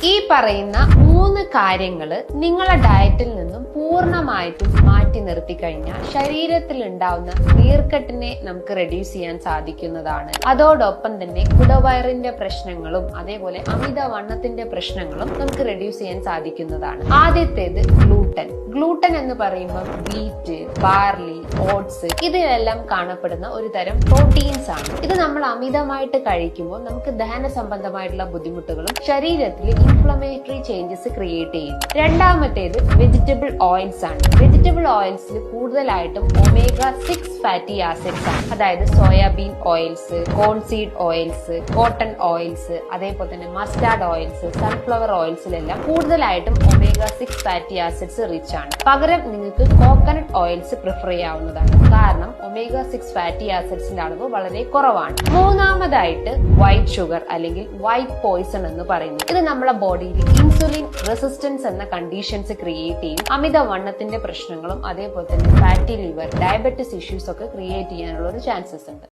ഈ പറയുന്ന 3 കാര്യങ്ങൾ നിങ്ങളുടെ ഡയറ്റിൽ നിന്നും പൂർണ്ണമായിട്ടും മാറ്റി നിർത്തി കഴിഞ്ഞാൽ ശരീരത്തിൽ ഉണ്ടാവുന്ന നീർക്കെട്ടിനെ നമുക്ക് റെഡ്യൂസ് ചെയ്യാൻ സാധിക്കുന്നതാണ്. അതോടൊപ്പം തന്നെ കുടവയറിന്റെ പ്രശ്നങ്ങളും അതേപോലെ അമിതവണ്ണത്തിന്റെ പ്രശ്നങ്ങളും നമുക്ക് റെഡ്യൂസ് ചെയ്യാൻ സാധിക്കുന്നതാണ്. ആദ്യത്തേത് ഗ്ലൂട്ടൻ എന്ന് പറയുമ്പോൾ വീറ്റ്, ബാർലി, ഓട്സ് ഇതിലെല്ലാം കാണപ്പെടുന്ന ഒരു തരം പ്രോട്ടീൻസ് ആണ്. ഇത് നമ്മൾ അമിതമായിട്ട് കഴിക്കുമ്പോൾ നമുക്ക് ദഹന സംബന്ധമായിട്ടുള്ള ബുദ്ധിമുട്ടുകളും ശരീരത്തിൽ ഇൻഫ്ലമേറ്ററി ചേഞ്ചസ് ക്രിയേറ്റ് ചെയ്യും. രണ്ടാമത്തേത് വെജിറ്റബിൾ ഓയിൽസ് ആണ്. വെജിറ്റബിൾ ഓയിൽസിൽ കൂടുതലായിട്ടും ഒമേഗ 6 ഫാറ്റി ആസിഡ്സ് ആണ്. അതായത് soyabean oils, cornseed oils, cotton oils, അതേപോലെ തന്നെ മസ്റ്റാർഡ് ഓയിൽസ്, സൺഫ്ലവർ ഓയിൽസിലെല്ലാം കൂടുതലായിട്ടും ഒമേഗ 6 ഫാറ്റി ആസിഡ്സ് റിച്ച് ആണ്. പകരം നിങ്ങൾക്ക് കോക്കനട്ട് ഓയിൽസ് പ്രിഫർ ചെയ്യാവുന്നതാണ്. കാരണം ഒമേഗ 6 ഫാറ്റി ആസിഡ്സിന്റെ അളവ് വളരെ കുറവാണ്. മൂന്നാമതായിട്ട് വൈറ്റ് ഷുഗർ അല്ലെങ്കിൽ വൈറ്റ് പോയിസൺ എന്ന് പറയുന്നു. ഇത് നമ്മുടെ ബോഡിയിൽ ഇൻസുലിൻ റെസിസ്റ്റൻസ് എന്ന കണ്ടീഷൻസ് ക്രിയേറ്റ് ചെയ്യും. അമിതവണ്ണത്തിന്റെ പ്രശ്നങ്ങളും അതേപോലെ തന്നെ ഫാറ്റി ലിവർ, ഡയബറ്റിസ് ഇഷ്യൂസ് ഒക്കെ ക്രിയേറ്റ് ചെയ്യാനുള്ള ഒരു ചാൻസസ് ഉണ്ട്.